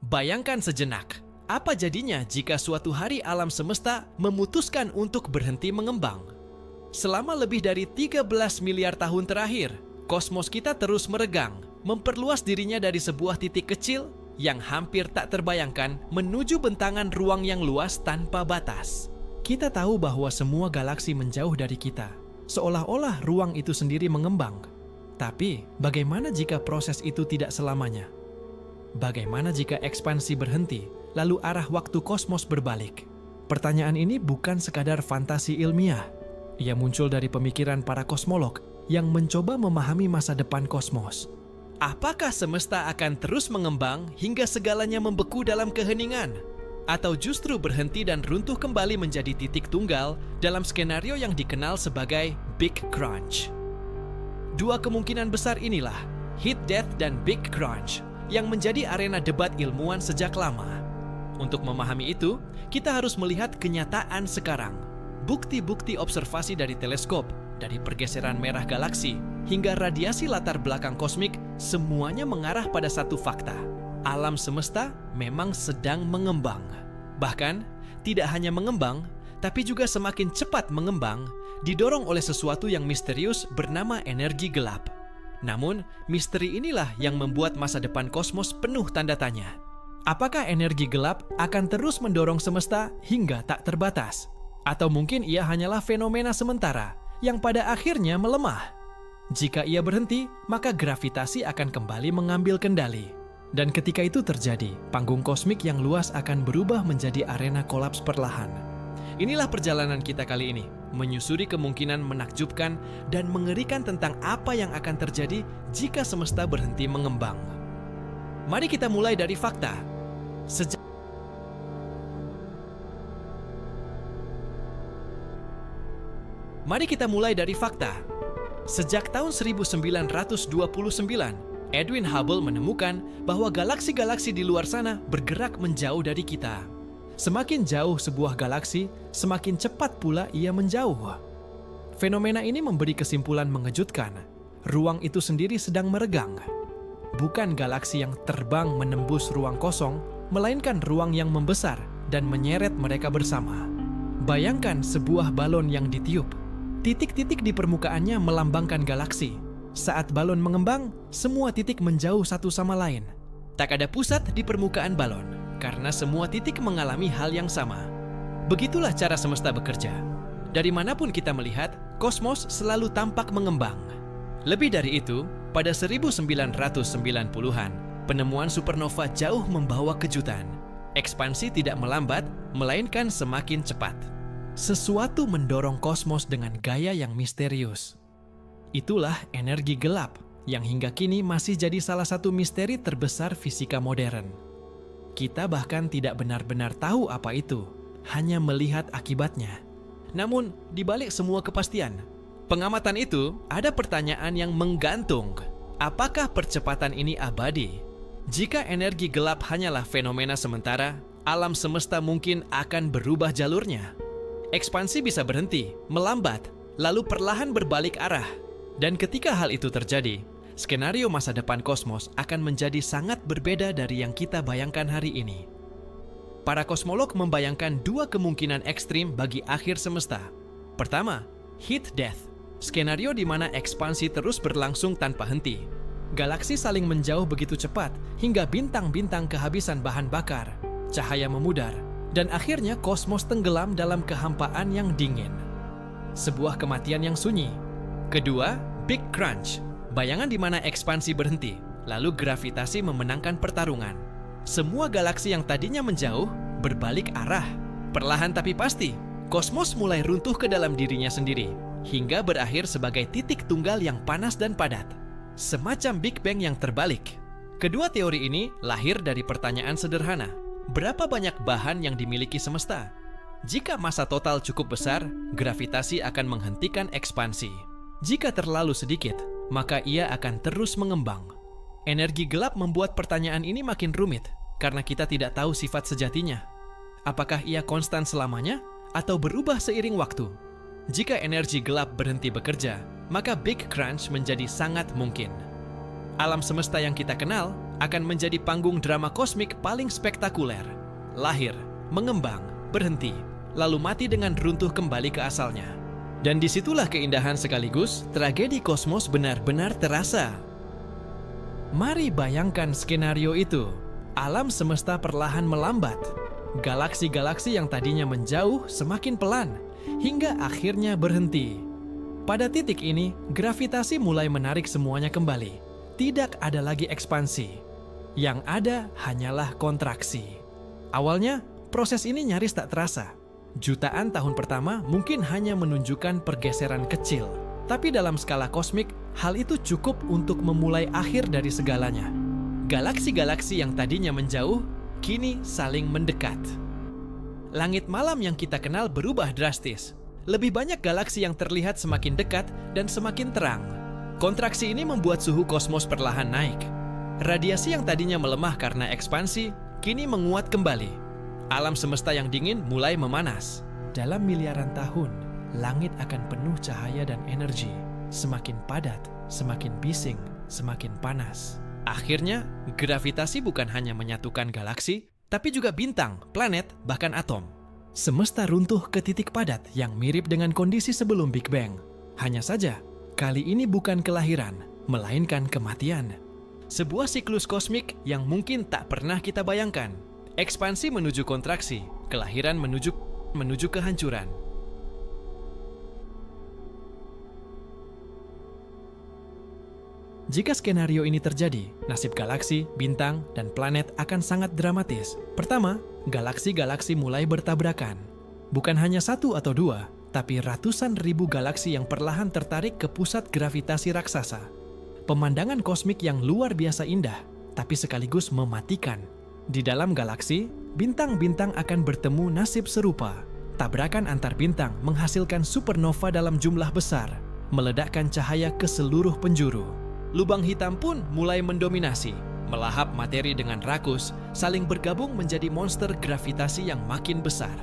Bayangkan sejenak, apa jadinya jika suatu hari alam semesta memutuskan untuk berhenti mengembang? Selama lebih dari 13 miliar tahun terakhir, kosmos kita terus meregang, memperluas dirinya dari sebuah titik kecil yang hampir tak terbayangkan menuju bentangan ruang yang luas tanpa batas. Kita tahu bahwa semua galaksi menjauh dari kita, seolah-olah ruang itu sendiri mengembang. Tapi, bagaimana jika proses itu tidak selamanya? Bagaimana jika ekspansi berhenti, lalu arah waktu kosmos berbalik? Pertanyaan ini bukan sekadar fantasi ilmiah. Ia muncul dari pemikiran para kosmolog yang mencoba memahami masa depan kosmos. Apakah semesta akan terus mengembang hingga segalanya membeku dalam keheningan? Atau justru berhenti dan runtuh kembali menjadi titik tunggal dalam skenario yang dikenal sebagai Big Crunch? Dua kemungkinan besar inilah, heat death dan Big Crunch, yang menjadi arena debat ilmuwan sejak lama. Untuk memahami itu, kita harus melihat kenyataan sekarang. Bukti-bukti observasi dari teleskop, dari pergeseran merah galaksi, hingga radiasi latar belakang kosmik, semuanya mengarah pada satu fakta. Alam semesta memang sedang mengembang. Bahkan, tidak hanya mengembang, tapi juga semakin cepat mengembang, didorong oleh sesuatu yang misterius bernama energi gelap. Namun, misteri inilah yang membuat masa depan kosmos penuh tanda tanya. Apakah energi gelap akan terus mendorong semesta hingga tak terbatas? Atau mungkin ia hanyalah fenomena sementara yang pada akhirnya melemah? Jika ia berhenti, maka gravitasi akan kembali mengambil kendali. Dan ketika itu terjadi, panggung kosmik yang luas akan berubah menjadi arena kolaps perlahan. Inilah perjalanan kita kali ini, menyusuri kemungkinan menakjubkan dan mengerikan tentang apa yang akan terjadi jika semesta berhenti mengembang. Mari kita mulai dari fakta. Sejak tahun 1929, Edwin Hubble menemukan bahwa galaksi-galaksi di luar sana bergerak menjauh dari kita. Semakin jauh sebuah galaksi, semakin cepat pula ia menjauh. Fenomena ini memberi kesimpulan mengejutkan. Ruang itu sendiri sedang meregang. Bukan galaksi yang terbang menembus ruang kosong, melainkan ruang yang membesar dan menyeret mereka bersama. Bayangkan sebuah balon yang ditiup. Titik-titik di permukaannya melambangkan galaksi. Saat balon mengembang, semua titik menjauh satu sama lain. Tak ada pusat di permukaan balon, karena semua titik mengalami hal yang sama. Begitulah cara semesta bekerja. Dari manapun kita melihat, kosmos selalu tampak mengembang. Lebih dari itu, pada 1990-an, penemuan supernova jauh membawa kejutan. Ekspansi tidak melambat, melainkan semakin cepat. Sesuatu mendorong kosmos dengan gaya yang misterius. Itulah energi gelap yang hingga kini masih jadi salah satu misteri terbesar fisika modern. Kita bahkan tidak benar-benar tahu apa itu, hanya melihat akibatnya. Namun, di balik semua kepastian, pengamatan itu ada pertanyaan yang menggantung. Apakah percepatan ini abadi? Jika energi gelap hanyalah fenomena sementara, alam semesta mungkin akan berubah jalurnya. Ekspansi bisa berhenti, melambat, lalu perlahan berbalik arah. Dan ketika hal itu terjadi, skenario masa depan kosmos akan menjadi sangat berbeda dari yang kita bayangkan hari ini. Para kosmolog membayangkan dua kemungkinan ekstrim bagi akhir semesta. Pertama, heat death, skenario di mana ekspansi terus berlangsung tanpa henti. Galaksi saling menjauh begitu cepat hingga bintang-bintang kehabisan bahan bakar, cahaya memudar, dan akhirnya kosmos tenggelam dalam kehampaan yang dingin. Sebuah kematian yang sunyi. Kedua, Big Crunch, bayangan di mana ekspansi berhenti, lalu gravitasi memenangkan pertarungan. Semua galaksi yang tadinya menjauh, berbalik arah. Perlahan tapi pasti, kosmos mulai runtuh ke dalam dirinya sendiri, hingga berakhir sebagai titik tunggal yang panas dan padat. Semacam Big Bang yang terbalik. Kedua teori ini lahir dari pertanyaan sederhana. Berapa banyak bahan yang dimiliki semesta? Jika massa total cukup besar, gravitasi akan menghentikan ekspansi. Jika terlalu sedikit, maka ia akan terus mengembang. Energi gelap membuat pertanyaan ini makin rumit, karena kita tidak tahu sifat sejatinya. Apakah ia konstan selamanya, atau berubah seiring waktu? Jika energi gelap berhenti bekerja, maka Big Crunch menjadi sangat mungkin. Alam semesta yang kita kenal akan menjadi panggung drama kosmik paling spektakuler. Lahir, mengembang, berhenti, lalu mati dengan runtuh kembali ke asalnya. Dan disitulah keindahan sekaligus tragedi kosmos benar-benar terasa. Mari bayangkan skenario itu. Alam semesta perlahan melambat. Galaksi-galaksi yang tadinya menjauh semakin pelan, hingga akhirnya berhenti. Pada titik ini, gravitasi mulai menarik semuanya kembali. Tidak ada lagi ekspansi. Yang ada hanyalah kontraksi. Awalnya, proses ini nyaris tak terasa. Jutaan tahun pertama mungkin hanya menunjukkan pergeseran kecil. Tapi dalam skala kosmik, hal itu cukup untuk memulai akhir dari segalanya. Galaksi-galaksi yang tadinya menjauh, kini saling mendekat. Langit malam yang kita kenal berubah drastis. Lebih banyak galaksi yang terlihat semakin dekat dan semakin terang. Kontraksi ini membuat suhu kosmos perlahan naik. Radiasi yang tadinya melemah karena ekspansi, kini menguat kembali. Alam semesta yang dingin mulai memanas. Dalam miliaran tahun, langit akan penuh cahaya dan energi. Semakin padat, semakin bising, semakin panas. Akhirnya, gravitasi bukan hanya menyatukan galaksi, tapi juga bintang, planet, bahkan atom. Semesta runtuh ke titik padat yang mirip dengan kondisi sebelum Big Bang. Hanya saja, kali ini bukan kelahiran, melainkan kematian. Sebuah siklus kosmik yang mungkin tak pernah kita bayangkan. Ekspansi menuju kontraksi, kelahiran menuju kehancuran. Jika skenario ini terjadi, nasib galaksi, bintang, dan planet akan sangat dramatis. Pertama, galaksi-galaksi mulai bertabrakan. Bukan hanya satu atau dua, tapi ratusan ribu galaksi yang perlahan tertarik ke pusat gravitasi raksasa. Pemandangan kosmik yang luar biasa indah, tapi sekaligus mematikan. Di dalam galaksi, bintang-bintang akan bertemu nasib serupa. Tabrakan antar bintang menghasilkan supernova dalam jumlah besar, meledakkan cahaya ke seluruh penjuru. Lubang hitam pun mulai mendominasi, melahap materi dengan rakus, saling bergabung menjadi monster gravitasi yang makin besar.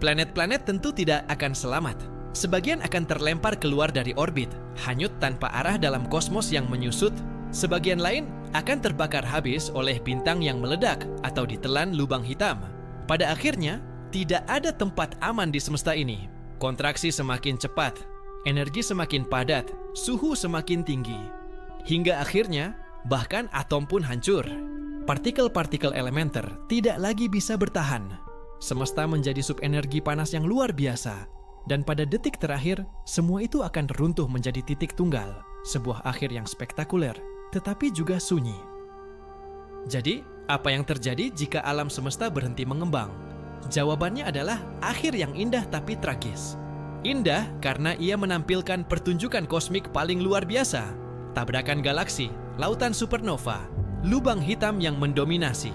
Planet-planet tentu tidak akan selamat. Sebagian akan terlempar keluar dari orbit, hanyut tanpa arah dalam kosmos yang menyusut. Sebagian lain akan terbakar habis oleh bintang yang meledak atau ditelan lubang hitam. Pada akhirnya, tidak ada tempat aman di semesta ini. Kontraksi semakin cepat, energi semakin padat, suhu semakin tinggi. Hingga akhirnya, bahkan atom pun hancur. Partikel-partikel elementer tidak lagi bisa bertahan. Semesta menjadi subenergi panas yang luar biasa. Dan pada detik terakhir, semua itu akan runtuh menjadi titik tunggal. Sebuah akhir yang spektakuler, tetapi juga sunyi. Jadi, apa yang terjadi jika alam semesta berhenti mengembang? Jawabannya adalah akhir yang indah tapi tragis. Indah karena ia menampilkan pertunjukan kosmik paling luar biasa. Tabrakan galaksi, lautan supernova, lubang hitam yang mendominasi.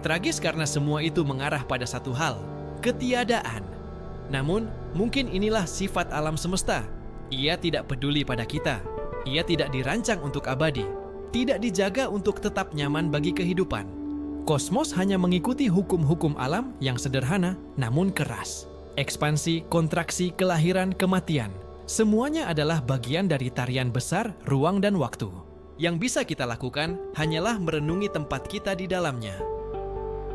Tragis karena semua itu mengarah pada satu hal, ketiadaan. Namun, mungkin inilah sifat alam semesta. Ia tidak peduli pada kita. Ia tidak dirancang untuk abadi. Tidak dijaga untuk tetap nyaman bagi kehidupan. Kosmos hanya mengikuti hukum-hukum alam yang sederhana namun keras. Ekspansi, kontraksi, kelahiran, kematian. Semuanya adalah bagian dari tarian besar ruang dan waktu. Yang bisa kita lakukan hanyalah merenungi tempat kita di dalamnya.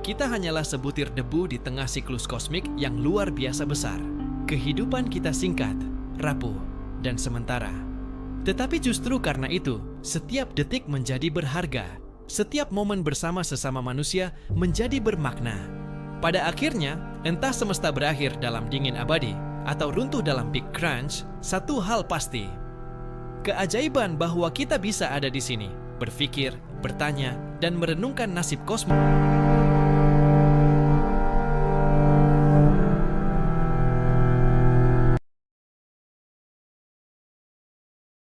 Kita hanyalah sebutir debu di tengah siklus kosmik yang luar biasa besar. Kehidupan kita singkat, rapuh, dan sementara. Tetapi justru karena itu, setiap detik menjadi berharga. Setiap momen bersama sesama manusia menjadi bermakna. Pada akhirnya, entah semesta berakhir dalam dingin abadi, atau runtuh dalam Big Crunch, satu hal pasti. Keajaiban bahwa kita bisa ada di sini, berpikir, bertanya, dan merenungkan nasib kosmos.